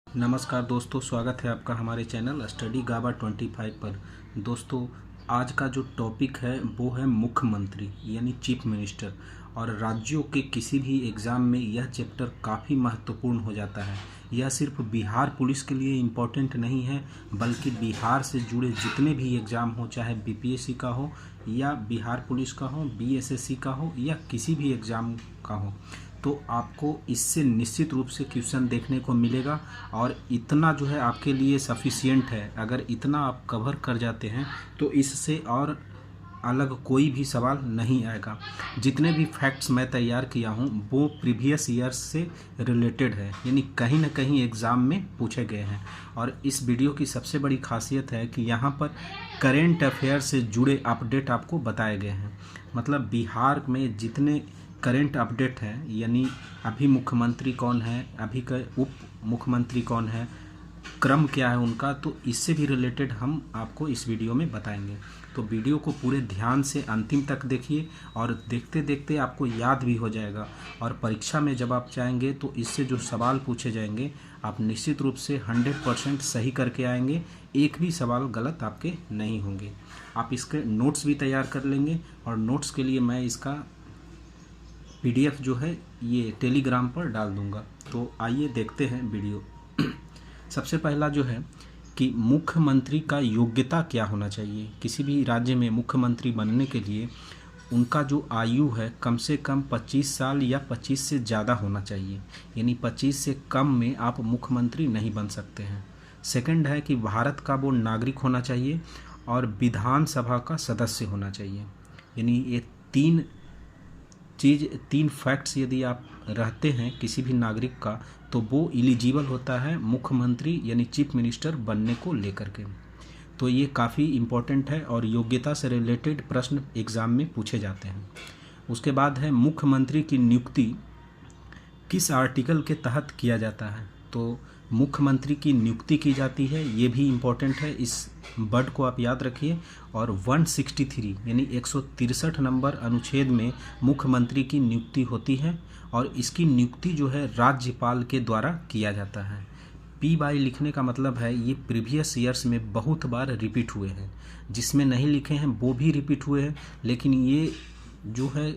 नमस्कार दोस्तों, स्वागत है आपका हमारे चैनल स्टडी गाबा 25 पर। दोस्तों, आज का जो टॉपिक है वो है मुख्यमंत्री यानी चीफ मिनिस्टर। और राज्यों के किसी भी एग्ज़ाम में यह चैप्टर काफ़ी महत्वपूर्ण हो जाता है। यह सिर्फ बिहार पुलिस के लिए इम्पोर्टेंट नहीं है, बल्कि बिहार से जुड़े जितने भी एग्ज़ाम हो, चाहे बीपीएससी का हो या बिहार पुलिस का हो, बीएसएससी का हो या किसी भी एग्ज़ाम का हो, तो आपको इससे निश्चित रूप से क्वेश्चन देखने को मिलेगा। और इतना जो है आपके लिए सफिशिएंट है। अगर इतना आप कवर कर जाते हैं तो इससे और अलग कोई भी सवाल नहीं आएगा। जितने भी फैक्ट्स मैं तैयार किया हूँ वो प्रीवियस ईयर्स से रिलेटेड है, यानी कहीं ना कहीं एग्ज़ाम में पूछे गए हैं। और इस वीडियो की सबसे बड़ी खासियत है कि यहाँ पर करेंट अफेयर से जुड़े अपडेट आपको बताए गए हैं। मतलब बिहार में जितने करेंट अपडेट है, यानी अभी मुख्यमंत्री कौन है, अभी का उप मुख्यमंत्री कौन है, क्रम क्या है उनका, तो इससे भी रिलेटेड हम आपको इस वीडियो में बताएंगे। तो वीडियो को पूरे ध्यान से अंतिम तक देखिए और देखते देखते आपको याद भी हो जाएगा। और परीक्षा में जब आप जाएंगे तो इससे जो सवाल पूछे जाएंगे आप निश्चित रूप से 100% सही करके आएंगे। एक भी सवाल गलत आपके नहीं होंगे। आप इसके नोट्स भी तैयार कर लेंगे और नोट्स के लिए मैं इसका पीडीएफ जो है ये टेलीग्राम पर डाल दूंगा। तो आइए देखते हैं वीडियो। सबसे पहला जो है कि मुख्यमंत्री का योग्यता क्या होना चाहिए। किसी भी राज्य में मुख्यमंत्री बनने के लिए उनका जो आयु है कम से कम 25 साल या 25 से ज़्यादा होना चाहिए, यानी 25 से कम में आप मुख्यमंत्री नहीं बन सकते हैं। सेकंड है कि भारत का वो नागरिक होना चाहिए और विधानसभा का सदस्य होना चाहिए। यानी ये तीन फैक्ट्स यदि आप रहते हैं किसी भी नागरिक का, तो वो एलिजिबल होता है मुख्यमंत्री यानी चीफ मिनिस्टर बनने को लेकर के। तो ये काफ़ी इम्पोर्टेंट है और योग्यता से रिलेटेड प्रश्न एग्ज़ाम में पूछे जाते हैं। उसके बाद है मुख्यमंत्री की नियुक्ति किस आर्टिकल के तहत किया जाता है। तो मुख्यमंत्री की नियुक्ति की जाती है, ये भी इम्पोर्टेंट है, इस वर्ड को आप याद रखिए। और 163 यानी 163 नंबर अनुच्छेद में मुख्यमंत्री की नियुक्ति होती है और इसकी नियुक्ति जो है राज्यपाल के द्वारा किया जाता है। पी बाई लिखने का मतलब है ये प्रीवियस ईयर्स में बहुत बार रिपीट हुए हैं, जिसमें नहीं लिखे हैं वो भी रिपीट हुए हैं, लेकिन ये जो है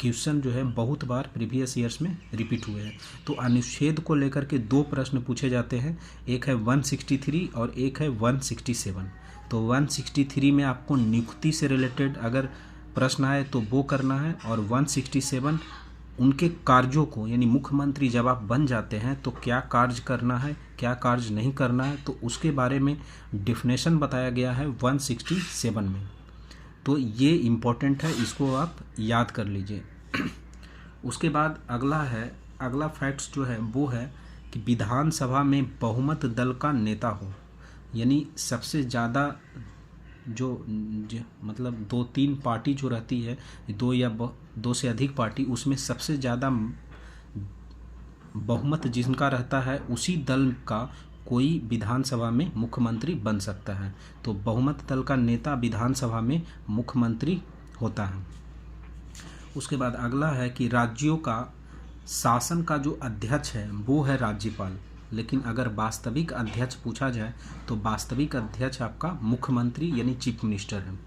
क्वेश्चन जो है बहुत बार प्रीवियस ईयर्स में रिपीट हुए हैं। तो अनुच्छेद को लेकर के दो प्रश्न पूछे जाते हैं, एक है 163 और एक है 167। तो 163 में आपको नियुक्ति से रिलेटेड अगर प्रश्न आए तो वो करना है, और 167 उनके कार्यों को, यानी मुख्यमंत्री जब आप बन जाते हैं तो क्या कार्य करना है, क्या कार्य नहीं करना है, तो उसके बारे में डिफिनेशन बताया गया है 167 में। तो ये इम्पोर्टेंट है, इसको आप याद कर लीजिए। उसके बाद अगला फैक्ट्स जो है वो है कि विधानसभा में बहुमत दल का नेता हो, यानी सबसे ज़्यादा जो मतलब 2-3 पार्टी जो रहती है, दो या दो से अधिक पार्टी, उसमें सबसे ज़्यादा बहुमत जिनका रहता है उसी दल का कोई विधानसभा में मुख्यमंत्री बन सकता है। तो बहुमत दल का नेता विधानसभा में मुख्यमंत्री होता है। उसके बाद अगला है कि राज्यों का शासन का जो अध्यक्ष है वो है राज्यपाल, लेकिन अगर वास्तविक अध्यक्ष पूछा जाए तो वास्तविक अध्यक्ष आपका मुख्यमंत्री यानी चीफ मिनिस्टर है।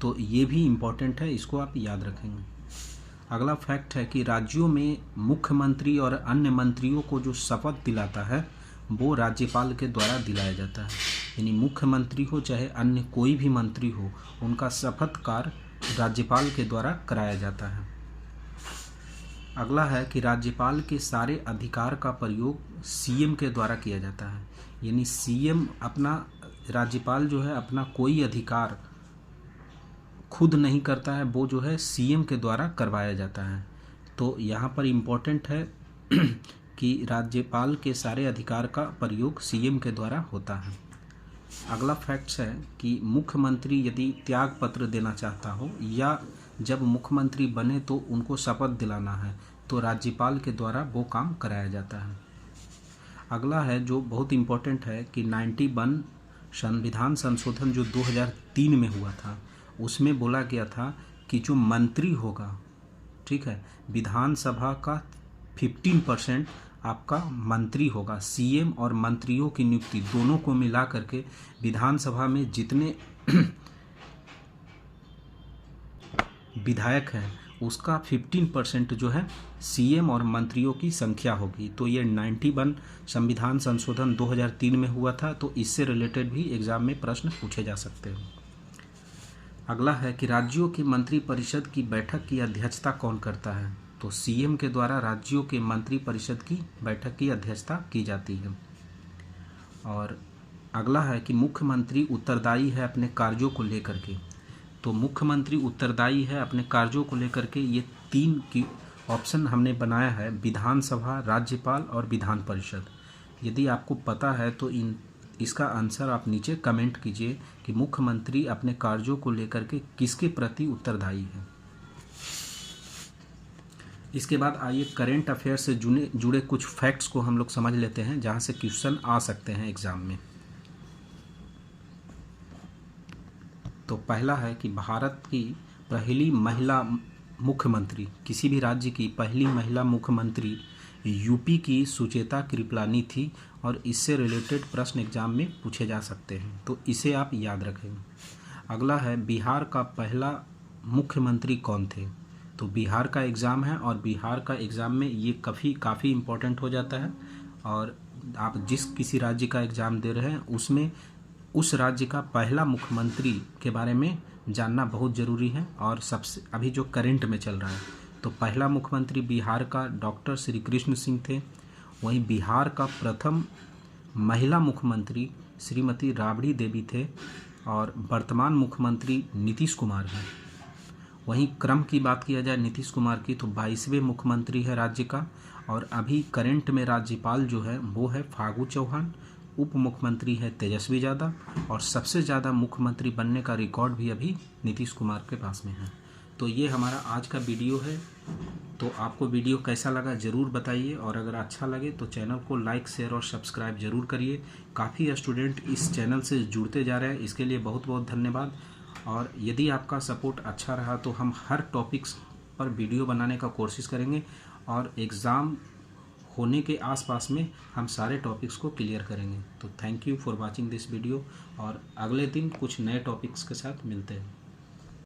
तो ये भी इम्पोर्टेंट है, इसको आप याद रखेंगे। अगला फैक्ट है कि राज्यों में मुख्यमंत्री और अन्य मंत्रियों को जो शपथ दिलाता है वो राज्यपाल के द्वारा दिलाया जाता है। यानी मुख्यमंत्री हो चाहे अन्य कोई भी मंत्री हो, उनका शपथ कार्य राज्यपाल के द्वारा कराया जाता है। अगला है कि राज्यपाल के सारे अधिकार का प्रयोग सीएम के द्वारा किया जाता है। यानी सीएम राज्यपाल जो है अपना कोई अधिकार खुद नहीं करता है, वो जो है सीएम के द्वारा करवाया जाता है। तो यहाँ पर इम्पोर्टेंट है कि राज्यपाल के सारे अधिकार का प्रयोग सीएम के द्वारा होता है। अगला फैक्ट्स है कि मुख्यमंत्री यदि त्याग पत्र देना चाहता हो या जब मुख्यमंत्री बने तो उनको शपथ दिलाना है, तो राज्यपाल के द्वारा वो काम कराया जाता है। अगला है जो बहुत इम्पोर्टेंट है कि 91 संविधान संशोधन जो 2003 में हुआ था, उसमें बोला गया था कि जो मंत्री होगा, ठीक है, विधानसभा का 15% आपका मंत्री होगा। सीएम और मंत्रियों की नियुक्ति दोनों को मिला करके विधानसभा में जितने विधायक हैं उसका 15% जो है सीएम और मंत्रियों की संख्या होगी। तो ये 91 संविधान संशोधन 2003 में हुआ था, तो इससे रिलेटेड भी एग्जाम में प्रश्न पूछे जा सकते हैं। अगला है कि राज्यों की मंत्रिपरिषद की बैठक की अध्यक्षता कौन करता है। तो सीएम के द्वारा राज्यों के मंत्रिपरिषद की बैठक की अध्यक्षता की जाती है। और अगला है कि मुख्यमंत्री उत्तरदायी है अपने कार्यों को लेकर के। तो मुख्यमंत्री उत्तरदायी है अपने कार्यों को लेकर के, ये 3 की ऑप्शन हमने बनाया है, विधानसभा, राज्यपाल और विधान परिषद। यदि आपको पता है तो इसका आंसर आप नीचे कमेंट कीजिए कि मुख्यमंत्री अपने कार्यों को लेकर के किसके प्रति उत्तरदायी है। इसके बाद आइए करेंट अफेयर से जुड़े कुछ फैक्ट्स को हम लोग समझ लेते हैं, जहां से क्वेश्चन आ सकते हैं एग्जाम में। तो पहला है कि भारत की पहली महिला मुख्यमंत्री, किसी भी राज्य की पहली महिला मुख्यमंत्री यूपी की सुचेता कृपलानी थी, और इससे रिलेटेड प्रश्न एग्जाम में पूछे जा सकते हैं, तो इसे आप याद रखें। अगला है बिहार का पहला मुख्यमंत्री कौन थे। तो बिहार का एग्ज़ाम है, और बिहार का एग्ज़ाम में ये काफ़ी इम्पोर्टेंट हो जाता है, और आप जिस किसी राज्य का एग्ज़ाम दे रहे हैं उसमें उस राज्य का पहला मुख्यमंत्री के बारे में जानना बहुत ज़रूरी है। और सबसे अभी जो करंट में चल रहा है, तो पहला मुख्यमंत्री बिहार का डॉक्टर श्री कृष्ण सिंह थे। वहीं बिहार का प्रथम महिला मुख्यमंत्री श्रीमती राबड़ी देवी थे, और वर्तमान मुख्यमंत्री नीतीश कुमार हैं। वहीं क्रम की बात किया जाए नीतीश कुमार की, तो 22वें मुख्यमंत्री है राज्य का, और अभी करंट में राज्यपाल जो है वो है फागू चौहान, उप मुख्यमंत्री है तेजस्वी यादव, और सबसे ज़्यादा मुख्यमंत्री बनने का रिकॉर्ड भी अभी नीतीश कुमार के पास में है। तो ये हमारा आज का वीडियो है। तो आपको वीडियो कैसा लगा ज़रूर बताइए, और अगर अच्छा लगे तो चैनल को लाइक, शेयर और सब्सक्राइब ज़रूर करिए। काफ़ी स्टूडेंट इस चैनल से जुड़ते जा रहे हैं, इसके लिए बहुत बहुत धन्यवाद। और यदि आपका सपोर्ट अच्छा रहा तो हम हर टॉपिक्स पर वीडियो बनाने का कोशिश करेंगे, और एग्ज़ाम होने के आसपास में हम सारे टॉपिक्स को क्लियर करेंगे। तो thank you for watching this video, और अगले दिन कुछ नए टॉपिक्स के साथ मिलते हैं।